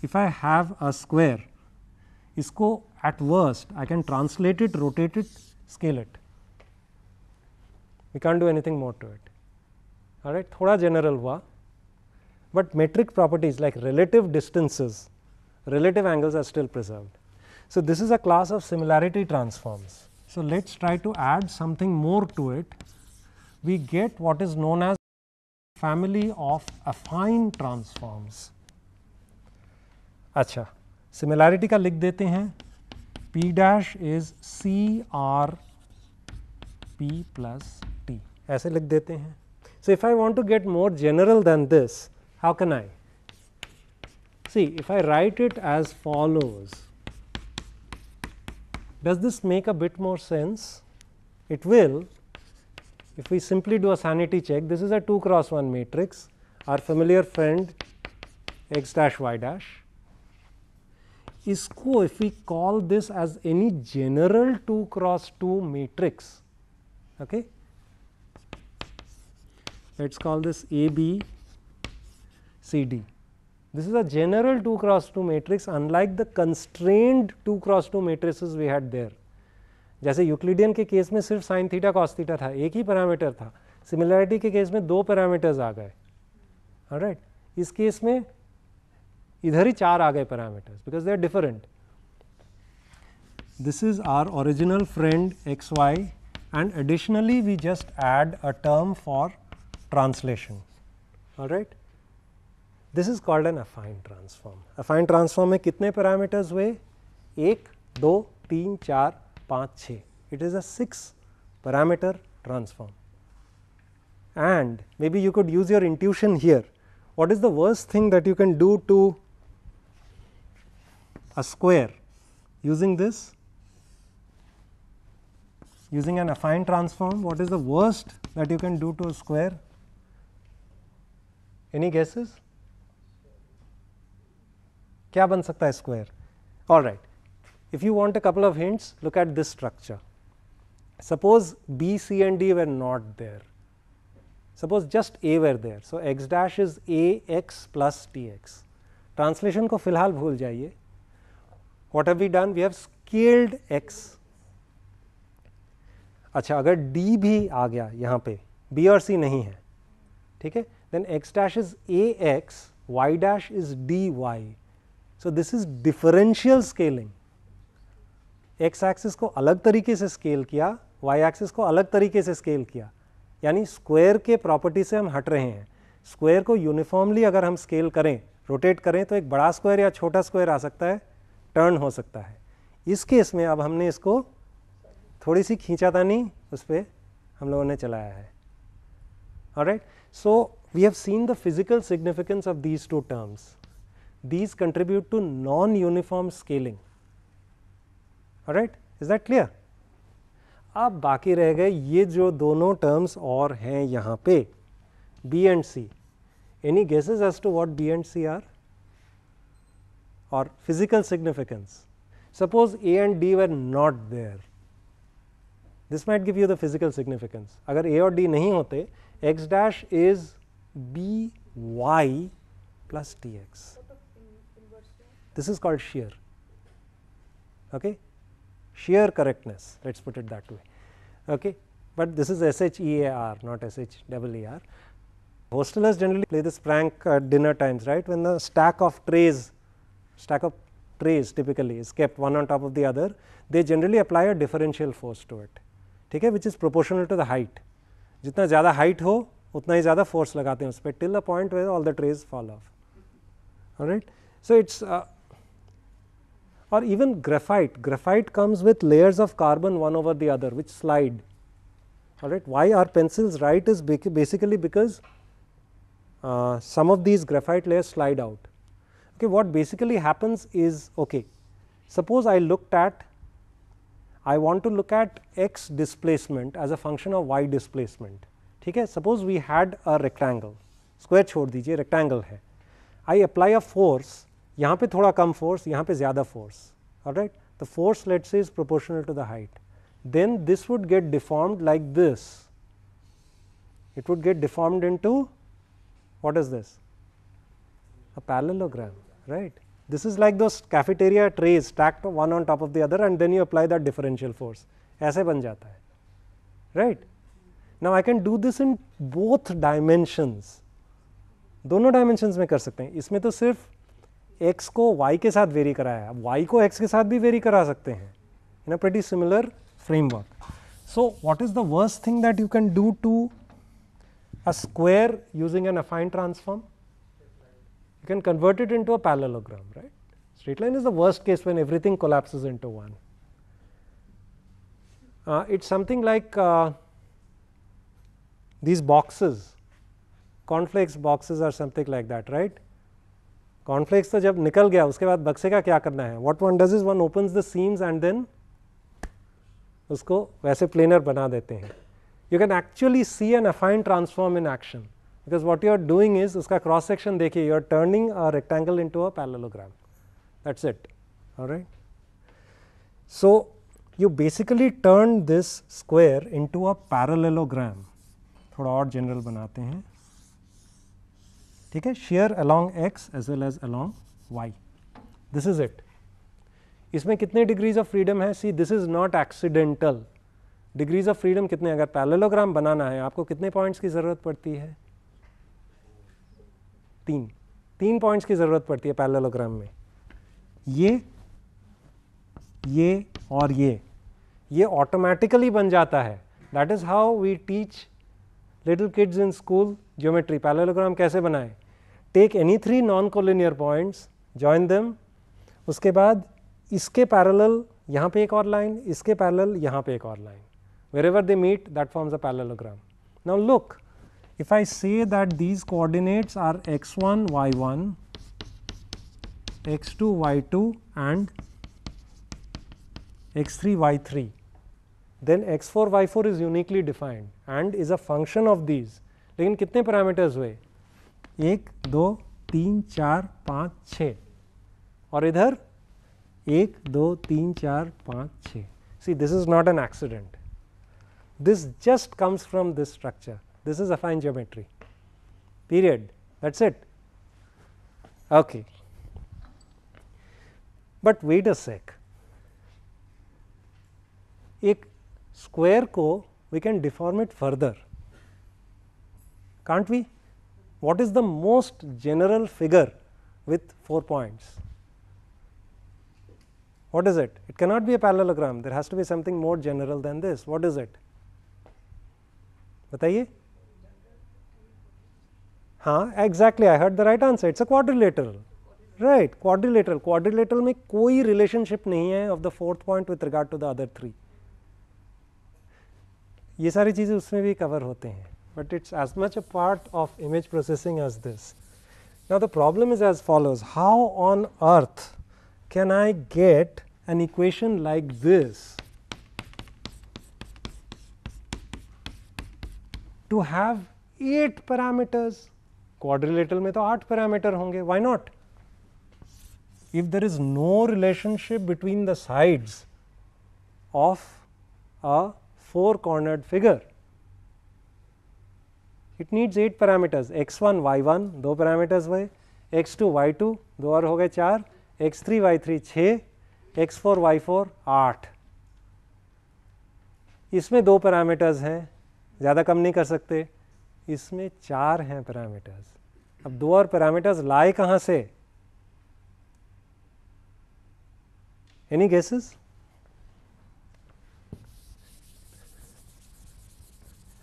If I have a square, इसको at worst I can translate it, rotate it, scale it. We can't do anything more to it. All right, थोड़ा general हुआ, but metric properties like relative distances, relative angles are still preserved. So this is a class of similarity transforms. So let's try to add something more to it. We get what is known as family of affine transforms. अच्छा, similarity का लिख देते हैं, P dash is CR P plus T, ऐसे लिख देते हैं. So if I want to get more general than this, how can I? See, if I write it as follows, does this make a bit more sense? It will. If we simply do a sanity check, this is a 2 cross 1 matrix, our familiar friend x dash y dash. इसको if we call this as any general 2 cross 2 matrix, okay, let's call this AB CD. This is a general 2 cross 2 matrix, unlike the constrained 2 cross 2 matrices we had there. जैसे Euclidean के case में सिर्फ sine theta cos theta था, एक ही parameter था. Similarity के case में 2 parameters आ गए. ऑलराइट, इस केस में इधर ही 4 आ गए parameters, because they are different. This is our original friend x y, and additionally we just add a term for translation. Alright, this is called an affine transform. Affine transform में कितने parameters हुए? 1 2 3 4 5 6. It is a 6 parameter transform. And may be you could use your intuition here. What is the worst thing that you can do to a square using this? Using an affine transform, what is the worst that you can do to a square? Any guesses? क्या बन सकता है square? All right. If you want a couple of hints, look at this structure. Suppose B, C and D were not there. Suppose just A were there. So x dash is AX plus TX. Translation को फिलहाल भूल जाइए. What have we done? We have scaled x. अच्छा, अगर D भी आ गया यहाँ पे, B और C नहीं है, ठीक है, then x dash is AX, y dash is dy. So this is differential scaling. x axis को अलग तरीके से स्केल किया, y axis को अलग तरीके से स्केल किया, यानी स्क्वायर के प्रॉपर्टी से हम हट रहे हैं. स्क्वायर को यूनिफॉर्मली अगर हम स्केल करें, रोटेट करें, तो एक बड़ा स्क्वायर या छोटा स्क्वायर आ सकता है, टर्न हो सकता है. इस केस में अब हमने इसको थोड़ी सी खींचातानी उस पर हम लोगों ने चलाया है. Alright, so we have seen the physical significance of these two terms. These contribute to non uniform scaling. Alright, is that clear? अब बाकी रह गए ये जो दोनों टर्म्स और हैं यहाँ पे, B and C. Any guesses as to what B and C are? Or physical significance? Suppose A and D were not there. This might give you the physical significance. अगर A और D नहीं होते, x dash is by plus tx. This is called shear. Okay? Shear correctness, let's put it that way. Okay, but this is SHEAR, not SHEAR. Hostelers generally play this prank at dinner times, right? When the stack of trays typically is kept one on top of the other, they generally apply a differential force to it, ठीक है, which is proportional to the height. जितना ज़्यादा height हो, उतना ही ज़्यादा force लगाते हैं उस पर, till the point where all the trays fall off. All right, so it's or even graphite. Graphite comes with layers of carbon one over the other which slide. All right, why our pencils write is basically because some of these graphite layers slide out. Okay, what basically happens is, okay, suppose I want to look at x displacement as a function of y displacement. ठीक है, suppose we had a rectangle, square छोड़ दीजिए, rectangle है, I apply a force, यहाँ पे थोड़ा कम force, यहाँ पे ज़्यादा force, all right, the force let's say is proportional to the height, then this would get deformed like this, it would get deformed into, what is this, a parallelogram, right. This is like those cafeteria trays stacked one on top of the other and then you apply that differential force, ऐसे बन जाता है, right. Now I can do this in both dimensions, दोनों dimensions में कर सकते हैं, इसमें तो सिर्फ x को y के साथ वेरी कराया, अब y को x के साथ भी वेरी करा सकते हैं in a pretty similar framework. So what is the worst thing that you can do to a square using an affine transform? You can convert it into a parallelogram, right. Straight line is the worst case when everything collapses into one. It's something like these boxes, cornflakes boxes or something like that, right. Cornflakes तो जब निकल गया उसके बाद बक्से का क्या करना है, what one does is one opens the seams and then उसको वैसे planar बना देते हैं. You can actually see an affine transform in action. Because what you are doing is उसका cross section देखिए, you are turning a rectangle into a parallelogram, that's it, all right. So you basically turn this square into a parallelogram, थोड़ा और general बनाते हैं, ठीक है, shear along x as well as along y, this is it. इसमें कितने degrees of freedom है, see this is not accidental, degrees of freedom कितने, अगर parallelogram बनाना है आपको कितने points की ज़रूरत पड़ती है, तीन पॉइंट्स की ज़रूरत पड़ती है पैरेललोग्राम में, ये और ये ऑटोमेटिकली बन जाता है. That is how we teach little kids in school geometry. Parallelogram कैसे बनाएं, take any 3 non collinear points, join them, उसके बाद इसके पैरेलल यहाँ पे एक और लाइन, इसके पैरेलल यहाँ पे एक और line, wherever they meet that forms a parallelogram. Now look, if I say that these coordinates are x1 y1, x2 y2 and x3 y3, then x4 y4 is uniquely defined and is a function of these. लेकिन कितने parameters हुए, 1 2 3 4 5 6 और इधर 1 2 3 4 5 6. See, this is not an accident, this just comes from this structure. This is affine geometry, period, that's it. Okay, but wait a sec, एक square को we can deform it further, can't we? What is the most general figure with 4 points? What is it? It cannot be a parallelogram, there has to be something more general than this. What is it? बताइए. हाँ, exactly, I heard the right answer, it's a quadrilateral, right, quadrilateral. Quadrilateral में कोई relationship नहीं है of the 4th point with regard to the other 3. ये सारी चीज़ें उसमें भी cover होते हैं, but it's as much a part of image processing as this. Now the problem is as follows, how on earth can I get an equation like this to have 8 parameters? Quadrilateral में तो 8 parameter होंगे, why not? If there is no relationship between the sides of a 4-cornered figure, it needs 8 parameters. x1 y1 2 parameters हुए, x2 y2 2 और हो गए 4, x3 y3 6, x4 y4 8. इसमें 2 parameters हैं, ज़्यादा कम नहीं कर सकते, इसमें 4 हैं पैरामीटर्स. अब 2 और पैरामीटर्स लाए कहाँ से? Any guesses?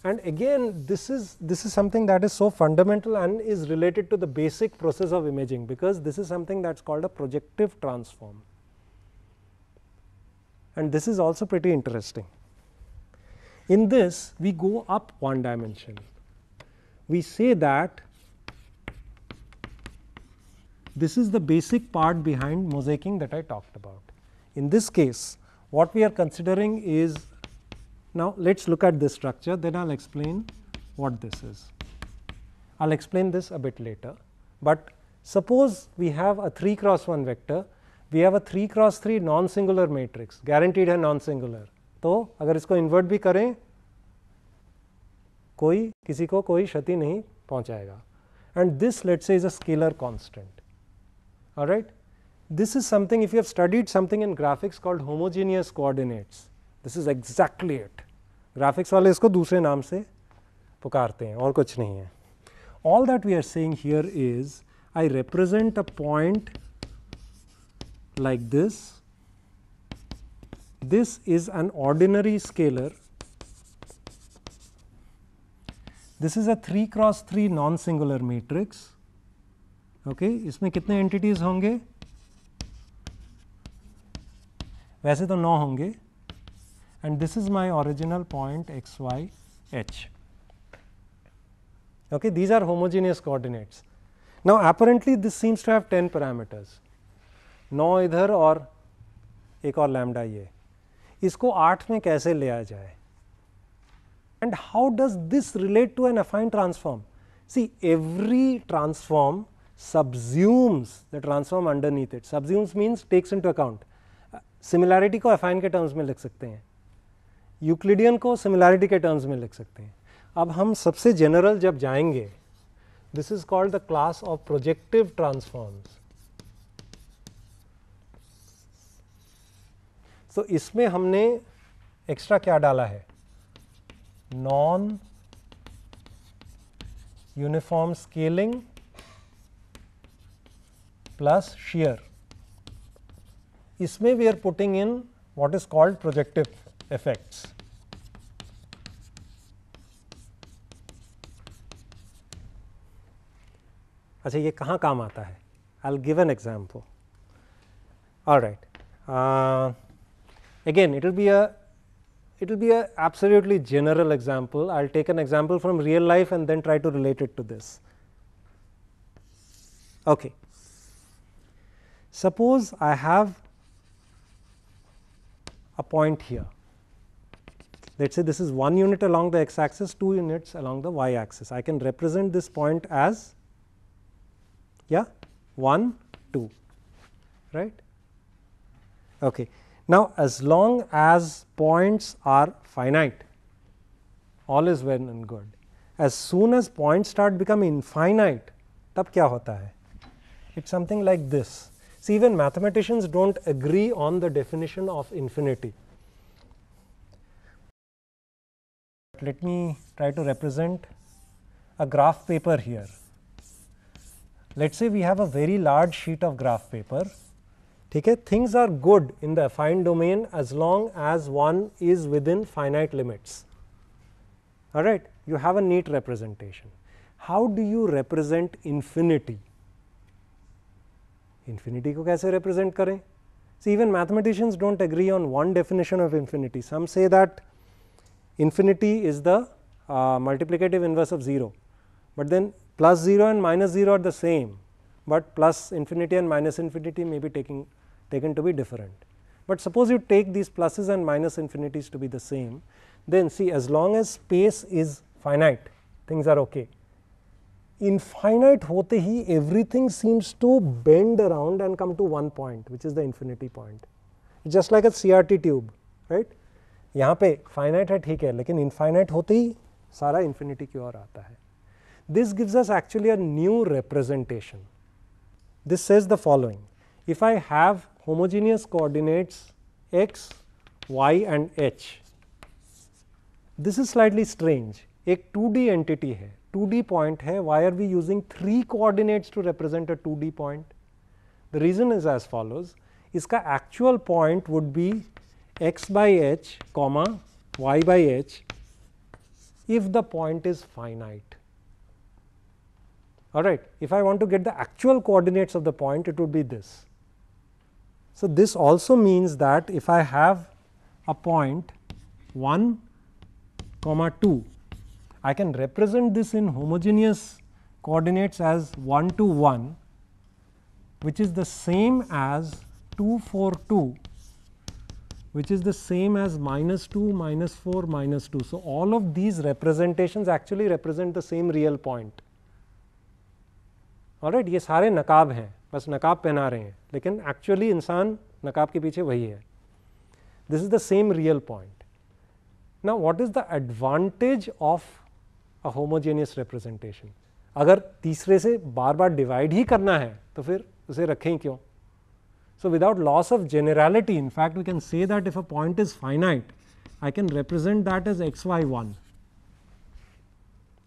And again, this is something that is so fundamental and is related to the basic process of imaging, because this is something that's called a projective transform. And this is also pretty interesting. In this we go up one dimension. We say that this is the basic part behind mosaicing that I talked about. In this case, what we are considering is, now let us look at this structure, then I will explain what this is. I will explain this a bit later, but suppose we have a 3 cross 1 vector, we have a 3 cross 3 non singular matrix, guaranteed है non singular. तो अगर इसको invert भी करें कोई किसी को कोई क्षति नहीं पहुंचाएगा. And this, let us say, is a scalar constant. All right. This is something, if you have studied something in graphics called homogeneous coordinates, this is exactly it. Graphics वाले इसको दूसरे नाम से पुकारते हैं और कुछ नहीं है. All that we are saying here is I represent a point like this. This is an ordinary scalar. This is a 3 cross 3 non singular matrix. Okay, इसमें कितने entities होंगे? वैसे तो 9 होंगे. And this is my original point x, y, h. Okay, these are homogeneous coordinates. Now apparently this seems to have 10 parameters. 9 इधर और एक और लैम्डा ये. इसको 8 में कैसे ले आया जाए? And how does this relate to an affine transform? See, every transform subsumes the transform underneath it. Subsumes means takes into account. Similarity को affine के terms में लिख सकते हैं, यूक्लिडियन को सिमिलैरिटी के टर्म्स में लिख सकते हैं. अब हम सबसे जनरल जब जाएंगे, this is called the class of projective transforms. तो इसमें हमने एक्स्ट्रा क्या डाला है? Non uniform scaling plus shear. इसमें we are putting in what is called projective effects. अच्छा, ये कहाँ काम आता है? I'll give an example. All right. Again, it will be a absolutely general example. I'll take an example from real life and then try to relate it to this. Okay. Suppose I have a point here. Let us say this is 1 unit along the x axis, 2 units along the y axis. I can represent this point as 1, 2, right? Okay. Now, as long as points are finite, all is well and good. As soon as points start becoming infinite, तब क्या होता है? It's something like this. See, even mathematicians don't agree on the definition of infinity. Let me try to represent a graph paper here. Let us say we have a very large sheet of graph paper. Okay, things are good in the affine domain as long as one is within finite limits. All right, you have a neat representation. How do you represent infinity? Infinity को कैसे represent करें? See, even mathematicians don't agree on one definition of infinity. Some say that infinity is the multiplicative inverse of 0, but then plus 0 and minus 0 are the same, but plus infinity and minus infinity may be taken to be different. But suppose you take these pluses and minus infinities to be the same, then see, as long as space is finite, things are okay. Infinite होते ही everything seems to bend around and come to one point, which is the infinity point. Just like a CRT tube, right? यहाँ पे finite है, ठीक है, लेकिन infinite होते ही सारा infinity की ओर आता है. This gives us actually a new representation. This says the following: if I have homogeneous coordinates x, y and h, this is slightly strange. एक 2D entity है, 2D point है. Why are we using 3 coordinates to represent a 2D point? The reason is as follows: इसका actual point would be x by h, comma y by h, if the point is finite. All right. If I want to get the actual coordinates of the point, it would be this. So, this also means that if I have a point 1, comma 2, I can represent this in homogeneous coordinates as 1 2 1, which is the same as 2 4 2, which is the same as -2 -4 -2. So, all of these representations actually represent the same real point. Alright, ये सारे नकाब हैं, बस नकाब पहना रहे हैं, लेकिन एक्चुअली इंसान नकाब के पीछे वही है. This is the same real point. Now what is the advantage of a homogeneous representation? अगर तीसरे से बार बार डिवाइड ही करना है तो फिर उसे रखें क्यों? So, without loss of generality, in fact we can say that if a point is finite, I can represent that as x y 1.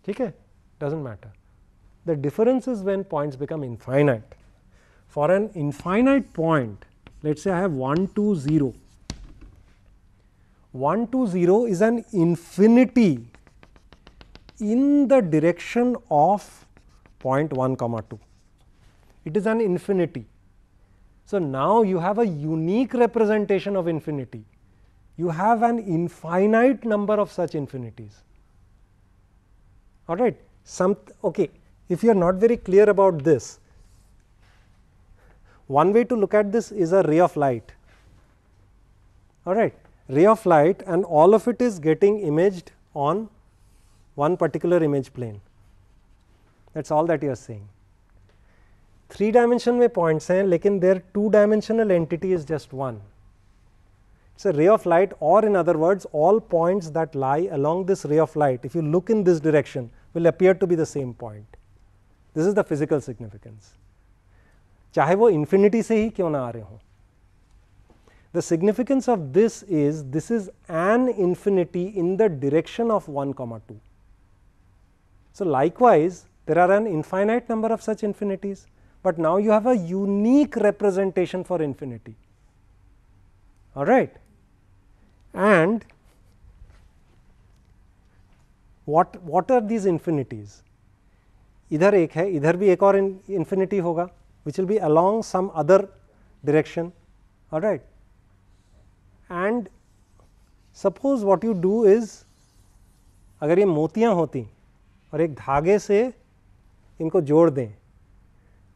ठीक है, doesn't matter. The difference is when points become infinite. For an infinite point, let us say I have 1 2 0. 1 2 0 is an infinity in the direction of point 1 comma 2. It is an infinity. So, now you have a unique representation of infinity. You have an infinite number of such infinities. All right. Okay. If you are not very clear about this, one way to look at this is a ray of light. All right. Ray of light, and all of it is getting imaged on one particular image plane. That is all that you are saying. 3 dimension में points हैं, लेकिन their 2 dimensional entity is just one. It's a ray of light, or in other words, all points that lie along this ray of light, if you look in this direction, will appear to be the same point. This is the physical significance. चाहे वो infinity से ही क्यों ना आ रहे हों. The significance of this is an infinity in the direction of 1 comma 2. So, likewise, there are an infinite number of such infinities, but now you have a unique representation for infinity. All right. And what are these infinities? इधर एक है, इधर भी एक और infinity होगा, which will be along some other direction. All right. And suppose what you do is, अगर ये मोतियां होती और एक धागे से इनको जोड़ दें,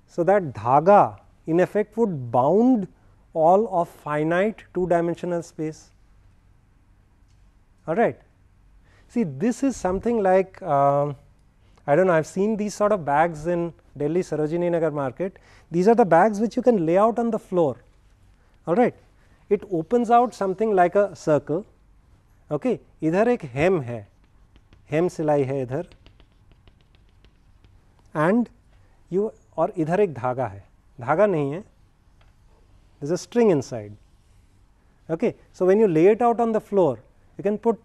so that dhaga in effect would bound all of finite 2-dimensional space. All right. See, this is something like I don't know, I have seen these sort of bags in Delhi Sarojini Nagar market. These are the bags which you can lay out on the floor. All right. It opens out something like a circle. Okay. इधर एक hem है, hem सिलाई है इधर, and you, और इधर एक धागा है, धागा नहीं है, there is a string inside. Okay. So, when you lay it out on the floor, you can put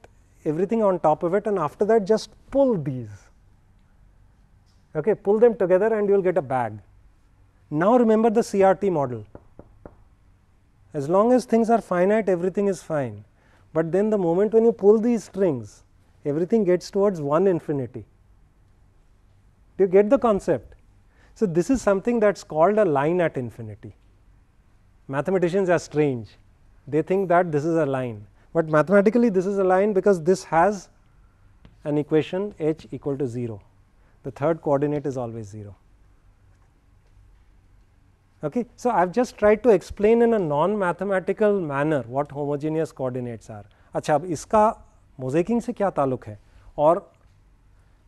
everything on top of it, and after that just pull these. Okay, pull them together and you will get a bag. Now, remember the CRT model. As long as things are finite, everything is fine, but then the moment when you pull these strings, everything gets towards one infinity. Do you get the concept? So, this is something that is called a line at infinity. Mathematicians are strange, they think that this is a line, but mathematically this is a line because this has an equation h equal to 0. The third coordinate is always 0. Okay. So, I have just tried to explain in a non-mathematical manner what homogeneous coordinates are. अच्छा, अब इसका मोज़ेकिंग से क्या ताल्लुक है और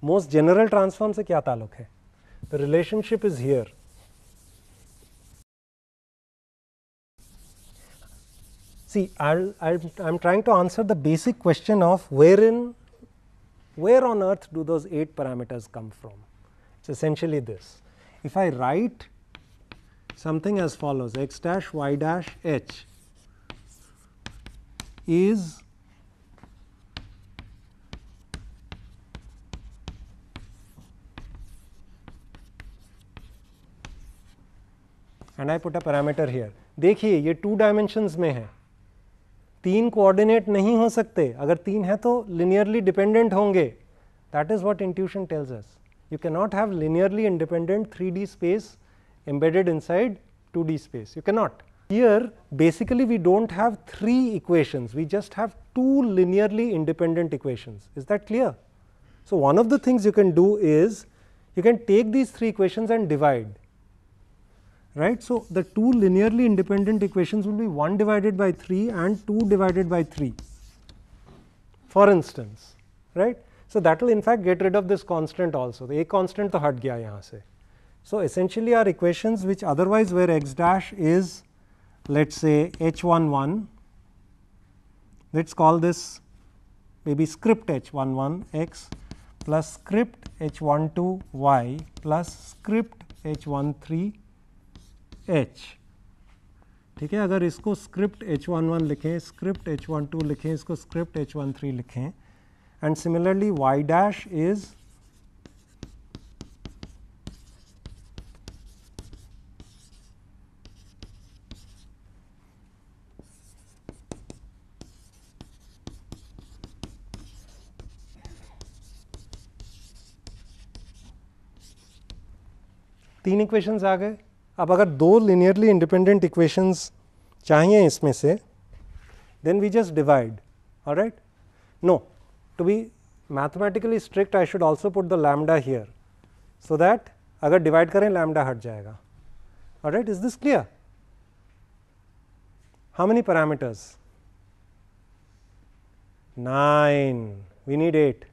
most general transform से क्या ताल्लुक है? The relationship is here. See, I'm trying to answer the basic question of where on earth do those 8 parameters come from? It's essentially this. If I write something as follows, x dash y dash h is and I put a parameter here. देखिए ये 2 dimensions में है, 3 coordinate नहीं हो सकते, अगर 3 है तो linearly dependent होंगे. That is what intuition tells us. You cannot have linearly independent 3D space embedded inside 2D space. You cannot. Here basically we don't have 3 equations, we just have two linearly independent equations. Is that clear? So, one of the things you can do is you can take these three equations and divide, right. So, the two linearly independent equations will be 1 divided by 3 and 2 divided by 3, for instance, right. So, that will in fact get rid of this constant also. The a constant to hat gaya yahan se. So, essentially our equations which otherwise where x dash is, let us say h11, let us call this maybe script h11 x plus script h12 y plus script h13 h, ठीक है. अगर इसको script h11 लिखें, script h12 लिखें, इसको script h13 लिखें, and similarly y dash is तीन equations आ गए. अब अगर दो लिनियरली इंडिपेंडेंट इक्वेशंस चाहिए इसमें से, then we just divide. Alright. No, to be mathematically strict I should also put the lambda here, so that अगर डिवाइड करें लैम्डा हट जाएगा. ऑलराइट. Is this clear? How many parameters? 9. We need 8.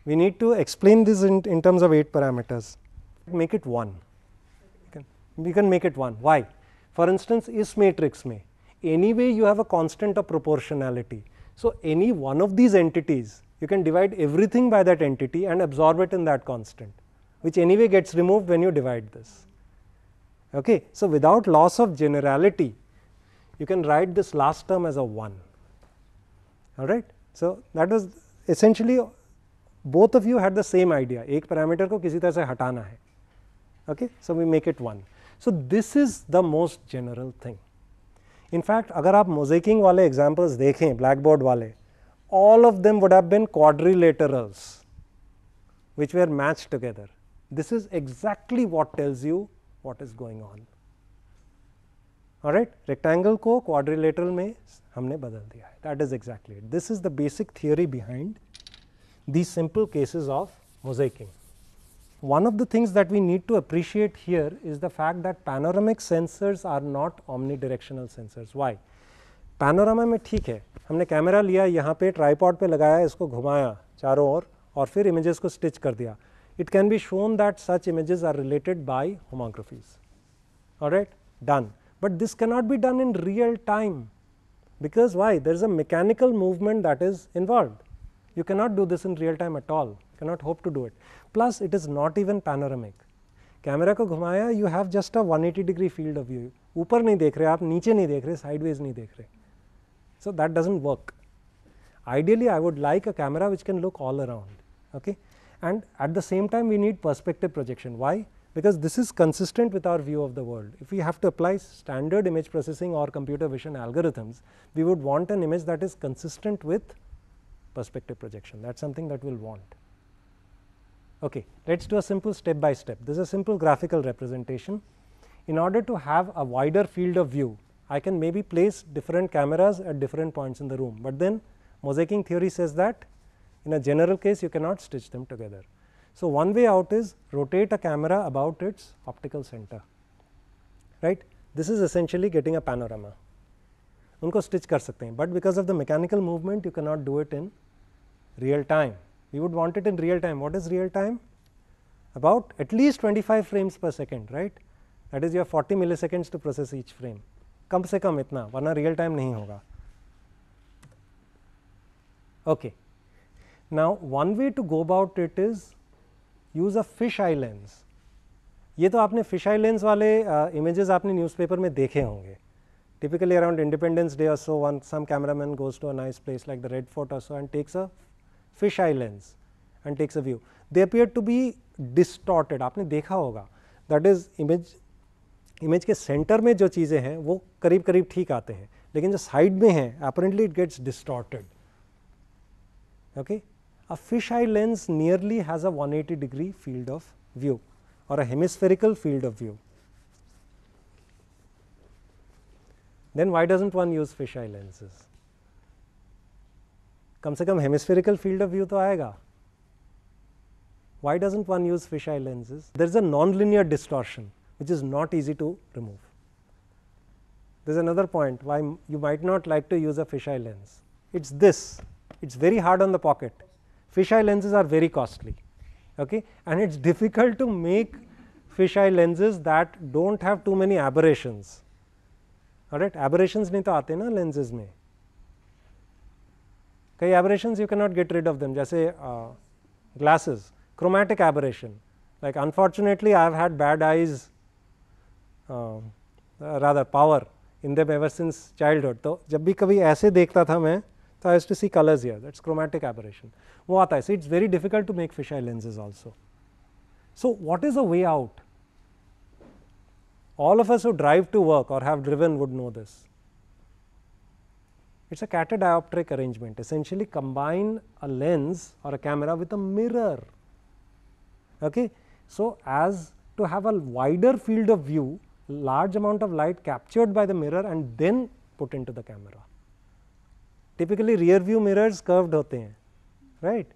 We need to explain this in terms of 8 parameters. Make it 1. We can make it 1. Why? For instance, इस matrix में anyway you have a constant of proportionality. So, any one of these entities you can divide everything by that entity and absorb it in that constant, which anyway gets removed when you divide this. Okay. So, without loss of generality you can write this last term as a 1. Alright. So, that was essentially both of you had the same idea, एक parameter को किसी तरह से हटाना है. Okay. So, we make it 1. So, this is the most general thing. In fact, अगर आप mosaicing वाले examples देखें blackboard वाले, all of them would have been quadrilaterals which were matched together. This is exactly what tells you what is going on. Alright. Rectangle को quadrilateral में हमने बदल दिया है. That is exactly it. This is the basic theory behind these simple cases of mosaicing. One of the things that we need to appreciate here is the fact that panoramic sensors are not omnidirectional sensors. Why? Panorama में ठीक है, हमने camera लिया, यहाँ पे tripod पे लगाया, इसको घुमाया चारों ओर और फिर इमेजेस को स्टिच कर दिया. It can be shown that such images are related by homographies. Alright, done. But this cannot be done in real time, because why? There is a mechanical movement that is involved. You cannot do this in real time at all, cannot hope to do it. Plus it is not even panoramic. Camera को घुमाया, you have just a 180 degree field of view. ऊपर नहीं देख रहे आप, नीचे नहीं देख रहे, sideways नहीं देख रहे. So that doesn't work. Ideally I would like a camera which can look all around. Okay? And at the same time we need perspective projection. Why? Because this is consistent with our view of the world. If we have to apply standard image processing or computer vision algorithms, we would want an image that is consistent with perspective projection. That is something that we will want. Okay, let us do a simple step by step. This is a simple graphical representation. In order to have a wider field of view, I can maybe place different cameras at different points in the room, but then mosaicing theory says that in a general case you cannot stitch them together. So, one way out is rotate a camera about its optical center, right. This is essentially getting a panorama. उनको stitch कर सकते हैं, but because of the mechanical movement you cannot do it in real time. We would want it in real time. What is real time? About at least 25 frames per second, right. That is you have 40 milliseconds to process each frame. कम से कम इतना, वरना real time नहीं होगा. Okay. Now one way to go about it is use a fisheye lens. ये तो आपने fisheye lens वाले images आपने newspaper में देखे होंगे. Typically around Independence Day or so, some cameraman goes to a nice place like the Red Fort or so and takes a fisheye lens and takes a view. They appear to be distorted. आपने देखा होगा. That is image के center में जो चीज़ें हैं वो करीब करीब ठीक आते हैं, लेकिन जो side में हैं apparently it gets distorted. Okay? A fisheye lens nearly has a 180 degree field of view or a hemispherical field of view. Then why doesn't one use fisheye lenses? कम से कम हेमिस्फेरिकल फील्ड ऑफ व्यू तो आएगा. Why doesn't one use fisheye lenses? There is a non-linear distortion which is not easy to remove. There is another point why you might not like to use a fisheye lens. It's this. It's very hard on the pocket. Fisheye lenses are very costly, okay, and it's difficult to make fisheye lenses that don't have too many aberrations. All right, aberrations नहीं तो आते ना lenses में. कई aberrations you cannot get rid of them. जैसे glasses. Chromatic aberration, like unfortunately I have had bad eyes, rather power in them ever since childhood. तो जब भी कभी ऐसे देखता था मैं तो I used to see colors here. That's chromatic aberration. वो आता है. So it's very difficult to make fisheye lenses also. So what is a way out? All of us who drive to work or have driven would know this. It's a catadioptric arrangement. Essentially combine a lens or a camera with a mirror. Okay. So, as to have a wider field of view, large amount of light captured by the mirror and then put into the camera. Typically rear view mirrors curved होते हैं, right?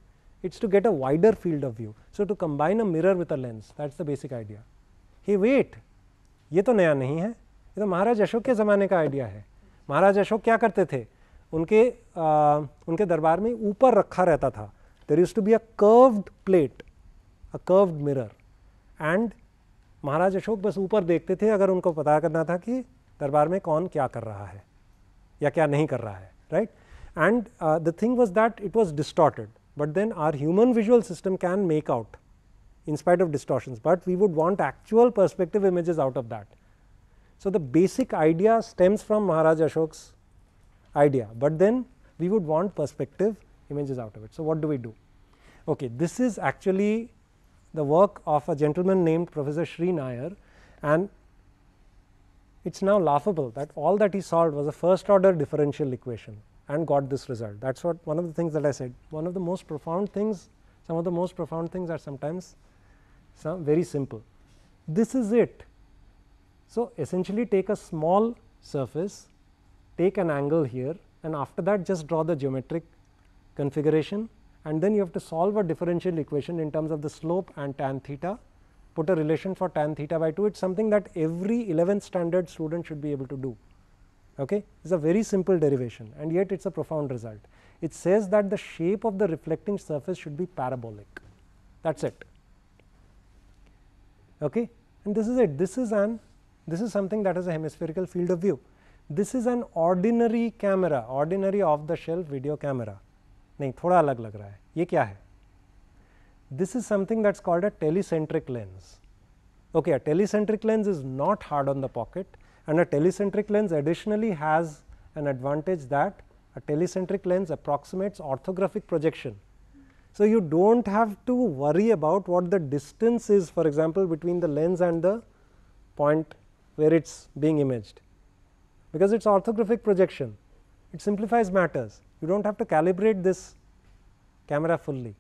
It's to get a wider field of view. So, to combine a mirror with a lens, that's the basic idea. Hey wait, ये तो नया नहीं है, ये तो महाराज अशोक के ज़माने का आइडिया है. महाराज अशोक क्या करते थे, उनके दरबार में ऊपर रखा रहता था. There used to be a curved plate, a curved mirror, and महाराज अशोक बस ऊपर देखते थे अगर उनको पता करना था कि दरबार में कौन क्या कर रहा है या क्या नहीं कर रहा है, right? And the thing was that it was distorted, but then our human visual system can make out in spite of distortions, but we would want actual perspective images out of that. So, the basic idea stems from Maharaj Ashok's idea, but then we would want perspective images out of it. So, what do we do? Okay, this is actually the work of a gentleman named Professor Sri Nair, and it's now laughable that all that he solved was a first order differential equation and got this result. That's what one of the things that I said. One of the most profound things, some of the most profound things are sometimes very simple. This is it. So, essentially take a small surface, take an angle here, and after that just draw the geometric configuration, and then you have to solve a differential equation in terms of the slope and tan theta, put a relation for tan theta by 2. It's something that every 11th standard student should be able to do. Okay? It's a very simple derivation, and yet it's a profound result. It says that the shape of the reflecting surface should be parabolic. That's it. Okay? And this is it. This is something that has a hemispherical field of view. This is an ordinary camera, ordinary off the shelf video camera. नहीं, थोड़ा अलग लग रहा है. ये क्या है? This is something that's called a telecentric lens. Okay, a telecentric lens is not hard on the pocket, and a telecentric lens additionally has an advantage that a telecentric lens approximates orthographic projection. So, you don't have to worry about what the distance is, for example, between the lens and the point where it's being imaged, because it's orthographic projection. It simplifies matters. You don't have to calibrate this camera fully,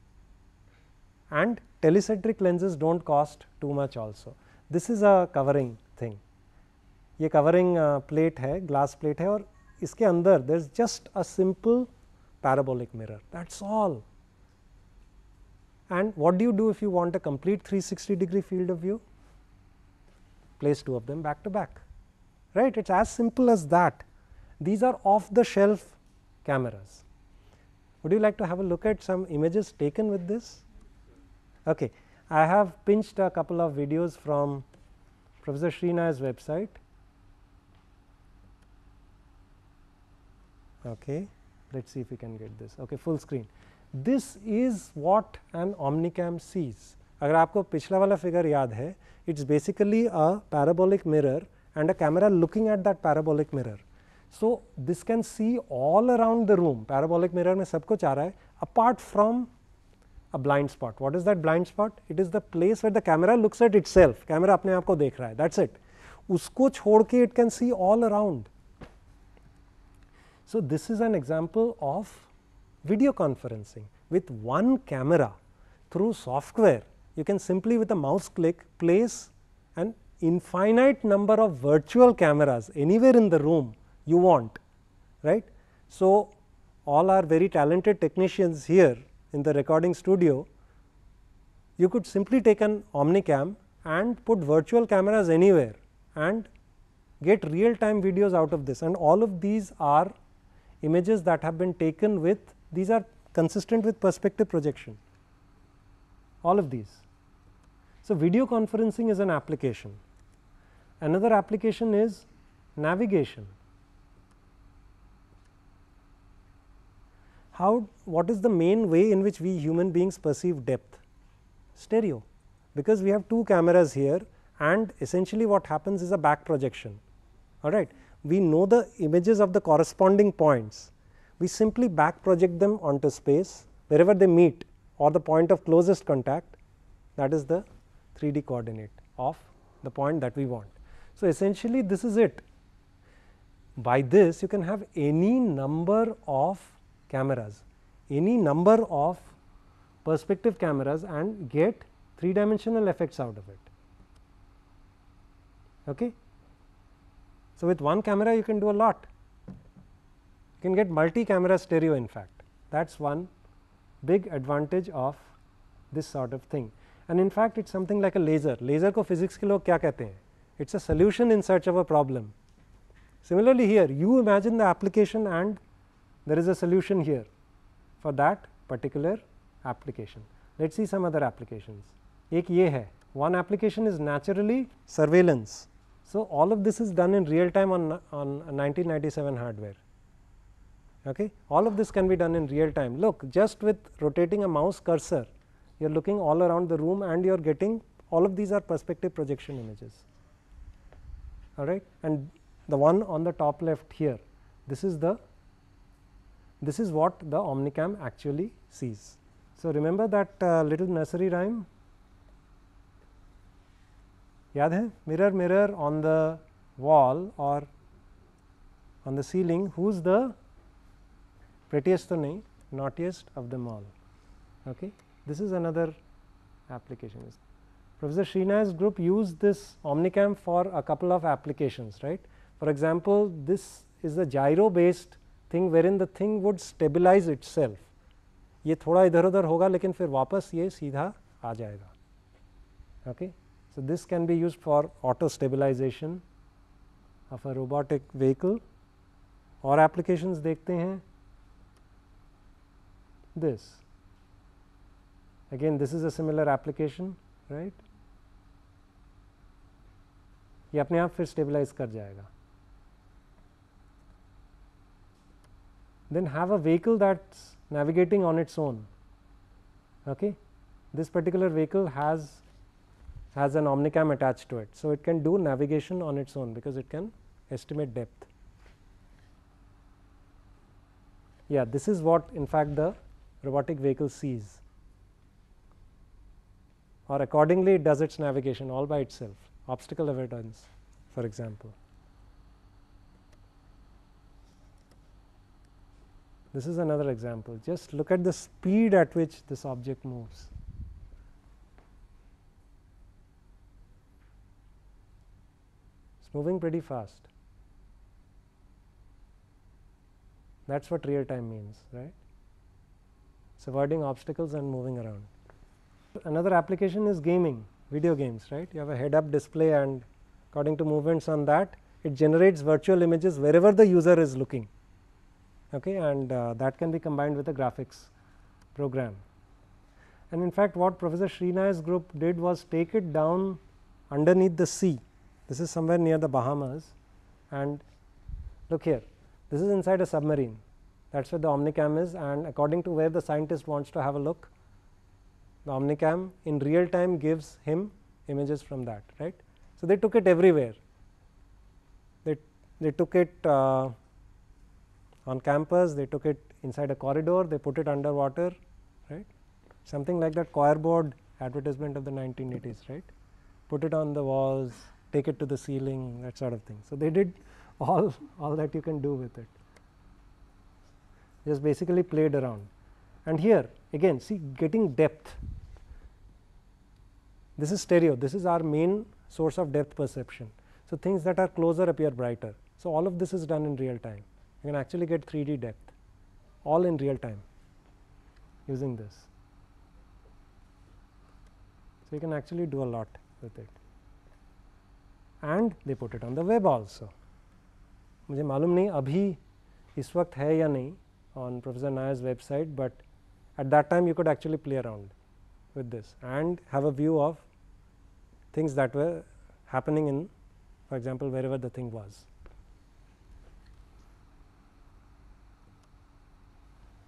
and telecentric lenses don't cost too much also. This is a covering thing. ये covering plate है, glass plate है, और इसके अंदर there is just a simple parabolic mirror. That's all. And what do you do if you want a complete 360-degree field of view? Place two of them back to back, right? It's as simple as that. These are off-the-shelf cameras. Would you like to have a look at some images taken with this? Okay, I have pinched a couple of videos from Professor Sri Nair's website. Okay, let's see if we can get this. Okay, full screen. This is what an Omnicam sees. अगर आपको पिछला वाला figure याद है, it's basically a parabolic mirror and a camera looking at that parabolic mirror. So, this can see all around the room. Parabolic mirror में सब कुछ आ रहा है, apart from a blind spot. What is that blind spot? It is the place where the camera looks at itself. Camera अपने आप को देख रहा है. That's it. उसको छोड़ के it can see all around. So, this is an example of video conferencing with one camera through software. You can simply with a mouse click place an infinite number of virtual cameras anywhere in the room you want, right. So, all our very talented technicians here in the recording studio, you could simply take an Omnicam and put virtual cameras anywhere and get real time videos out of this, and all of these are images that have been taken with, these are consistent with perspective projection, all of these. So, video conferencing is an application. Another application is navigation. What is the main way in which we human beings perceive depth? Stereo, because we have two cameras here, and essentially what happens is a back projection. All right, we know the images of the corresponding points, we simply back project them onto space wherever they meet, or the point of closest contact, that is the 3D coordinate of the point that we want. So, essentially this is it. By this you can have any number of cameras, any number of perspective cameras, and get 3-dimensional effects out of it. Okay. So, with one camera you can do a lot, you can get multi-camera stereo in fact. That is one big advantage of this sort of thing, and in fact it is something like a laser. Laser को physics के लोग क्या कहते हैं? It is a solution in search of a problem. Similarly here, you imagine the application and there is a solution here for that particular application. Let us see some other applications. एक ये है, one application is naturally surveillance. So, all of this is done in real time on 1997 hardware. Okay. All of this can be done in real time. Look, just with rotating a mouse cursor, you are looking all around the room and you are getting, all of these are perspective projection images. All right. And the one on the top left here, this is what the Omnicam actually sees. So, remember that little nursery rhyme? याद है? Mirror, mirror on the wall or on the ceiling, who is the prettiest तो नहीं, naughtiest of them all. Okay. This is another application. Professor Srinaya's group used this Omnicam for a couple of applications, right. For example, this is a gyro based thing wherein the thing would stabilize itself. ये थोड़ा इधर उधर होगा लेकिन फिर वापस ये सीधा आ जाएगा. Okay. So, this can be used for auto stabilization of a robotic vehicle. और applications देखते हैं. This again, this is a similar application, right. ये अपने आप फिर stabilize कर जाएगा. Then have a vehicle that's navigating on its own. Okay. This particular vehicle has an Omnicam attached to it. So, it can do navigation on its own because it can estimate depth. Yeah, this is what in fact the robotic vehicle sees, or accordingly it does its navigation all by itself, obstacle avoidance for example. This is another example. Just look at the speed at which this object moves. It's moving pretty fast. That's what real time means, right? It's avoiding obstacles and moving around. Another application is gaming, video games, right? You have a head up display, and according to movements on that, it generates virtual images wherever the user is looking. Okay, and that can be combined with a graphics program. And in fact, what Professor Srinaya's group did was take it down underneath the sea. This is somewhere near the Bahamas, and look here, this is inside a submarine. That is where the Omnicam is, and according to where the scientist wants to have a look, the Omnicam in real time gives him images from that, right. So, they took it everywhere. They took it on campus, they took it inside a corridor, they put it underwater, right. Something like that choir board advertisement of the 1980s, right. Put it on the walls, take it to the ceiling, that sort of thing. So, they did all that you can do with it, just basically played around. And here again, see, getting depth. This is stereo, this is our main source of depth perception. So, things that are closer appear brighter. So, all of this is done in real time. You can actually get 3D depth. all in real time using this. So you can actually do a lot with it, and they put it on the web also. मुझे मालूम नहीं अभी इस वक्त है या नहीं on Professor Nayar's website, but at that time you could actually play around with this and have a view of things that were happening in, for example, wherever the thing was.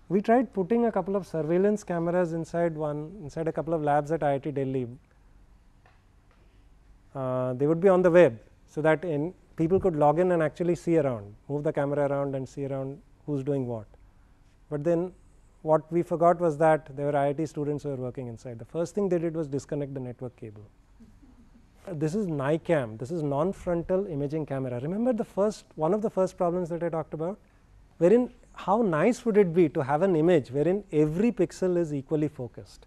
We tried putting a couple of surveillance cameras inside a couple of labs at IIT Delhi. They would be on the web, so that people could log in and actually see around, move the camera around and see around who's doing what. But then what we forgot was that there were IIT students who were working inside. The first thing they did was disconnect the network cable. This is NICAM. This is non-frontal imaging camera. Remember one of the first problems that I talked about, wherein how nice would it be to have an image wherein every pixel is equally focused.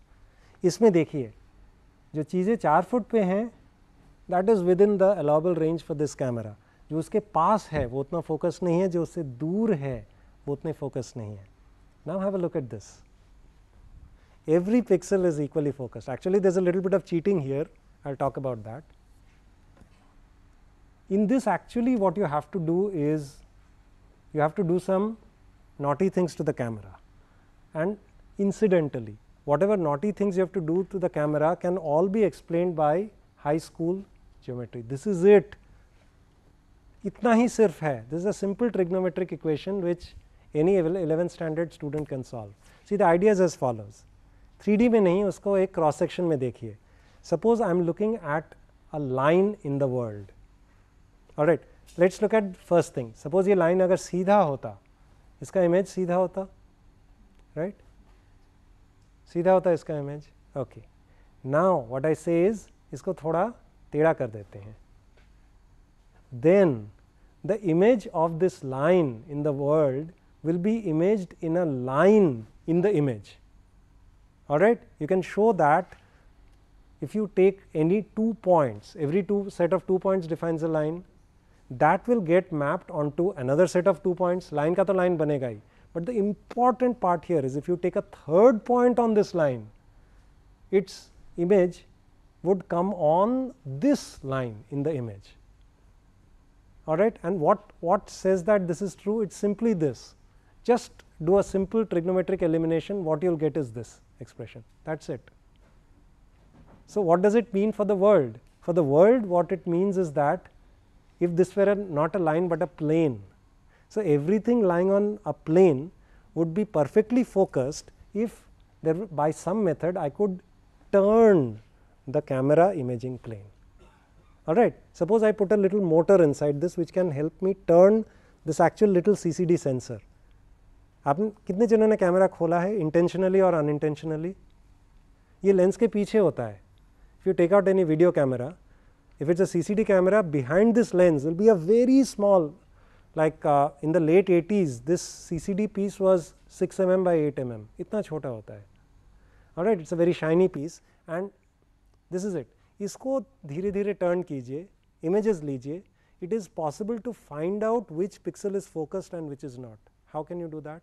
इसमें देखिए जो चीज़ें 4 foot पे हैं, that is within the allowable range for this camera. जो उसके पास है वो उतना फोकस नहीं है, जो उससे दूर है वो उतने फोकस नहीं है. Now have a look at this. Every pixel is equally focused. Actually there is a little bit of cheating here, I will talk about that. In this actually what you have to do is you have to do some naughty things to the camera, and incidentally whatever naughty things you have to do to the camera can all be explained by high school geometry. This is it. इतना ही सिर्फ है. This is a simple trigonometric equation which any 11th standard student can solve. See, the idea is as follows. 3D में नहीं, उसको एक cross section में देखिए. Suppose I am looking at a line in the world. All right, let's look at first thing. Suppose ये line अगर सीधा होता, इसका image सीधा होता, right? सीधा होता इसका image. Okay. Now what I say is इसको थोड़ा टेढ़ा कर देते हैं. Then the image of this line in the world will be imaged in a line in the image. All right, you can show that if you take any 2 points, every set of 2 points defines a line, that will get mapped onto another set of 2 points. Line का तो line बनेगा ही, but the important part here is if you take a third point on this line, its image would come on this line in the image. All right, and what says that this is true? It's simply this. Just do a simple trigonometric elimination, what you will get is this expression. That's it. So what does it mean for the world? For the world, what it means is that if this were not a line but a plane, so everything lying on a plane would be perfectly focused if there by some method I could turn the camera imaging plane. All right, suppose I put a little motor inside this which can help me turn this actual little CCD sensor. आपने कितने जनों ने camera खोला है intentionally और unintentionally? ये lens के पीछे होता है. If you take out any video camera, if it's a CCD camera, behind this lens will be a very small, like in the late 80s this CCD piece was 6 mm by 8 mm. इतना छोटा होता है. All right, it's a very shiny piece and this is it. इसको धीरे धीरे turn कीजिए, images लीजिए. It is possible to find out which pixel is focused and which is not. How can you do that?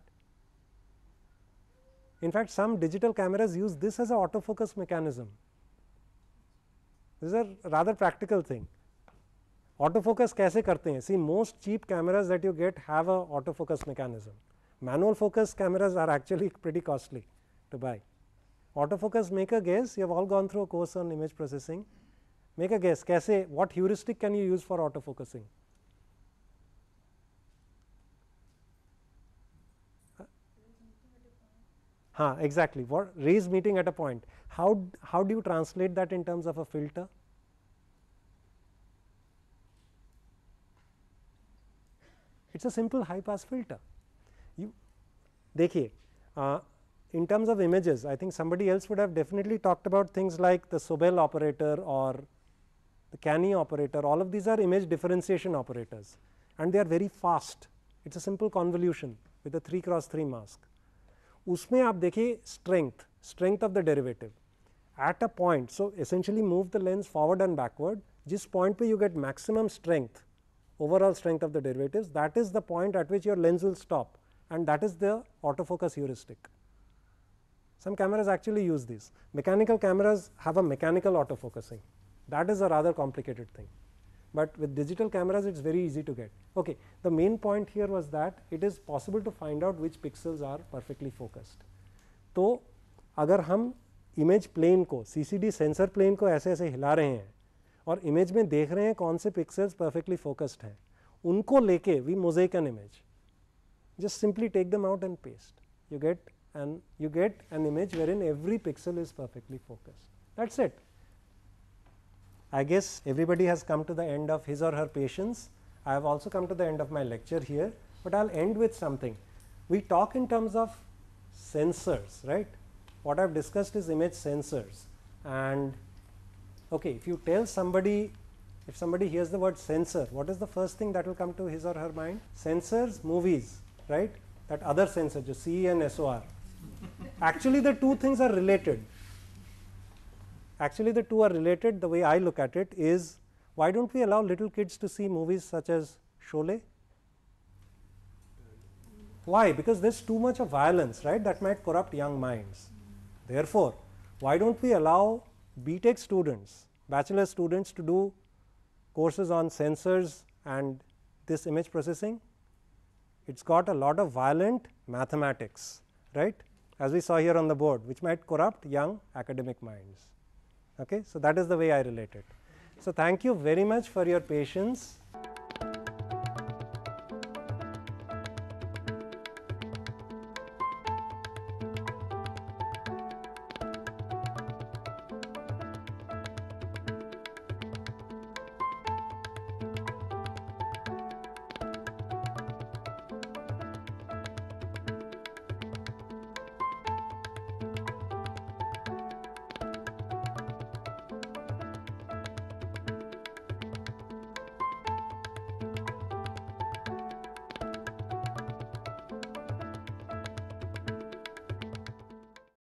In fact, some digital cameras use this as an autofocus mechanism. This is a rather practical thing. Autofocus कैसे करते हैं? See, most cheap cameras that you get have a autofocus mechanism. Manual focus cameras are actually pretty costly to buy. Autofocus, make a guess. You have all gone through a course on image processing. Make a guess. कैसे? What heuristic can you use for autofocusing? Exactly. What rays meeting at a point. How do you translate that in terms of a filter? It's a simple high pass filter. You देखिए, in terms of images, I think somebody else would have definitely talked about things like the Sobel operator or the Canny operator. All of these are image differentiation operators and they are very fast. It's a simple convolution with a 3x3 mask. उसमें आप देखिए strength of the derivative at a point. So essentially move the lens forward and backward. जिस point पे you get maximum strength, overall strength of the derivatives, that is the point at which your lens will stop. and that is the autofocus heuristic. Some cameras actually use this. Mechanical cameras have a mechanical autofocusing. That is a rather complicated thing. But with digital cameras, it's very easy to get. Okay, the main point here was that it is possible to find out which pixels are perfectly focused. तो अगर हम image plane को, CCD sensor plane को ऐसे ऐसे हिला रहे हैं और इमेज में देख रहे हैं कौन से पिक्सल्स परफेक्टली फोकस्ड हैं, उनको लेके we mosaic an image. Just simply take them out and paste. You get an image wherein every pixel is perfectly focused. That's it. I guess everybody has come to the end of his or her patience. I have also come to the end of my lecture here, but I'll end with something. We talk in terms of sensors, right? What I've discussed is image sensors. And okay, if you tell somebody, if somebody hears the word sensor, what is the first thing that will come to his or her mind? Sensors, movies, right? That other sensor, just CE and SOR. Actually, the two things are related. Actually, the two are related. The way I look at it is, why don't we allow little kids to see movies such as Sholay? Why? Because there's too much of violence, right? That might corrupt young minds. Therefore, why don't we allow BTech students, bachelor students, to do courses on sensors and this image processing? It's got a lot of violent mathematics, right? As we saw here on the board, which might corrupt young academic minds. Okay, so that is the way I relate it. So thank you very much for your patience.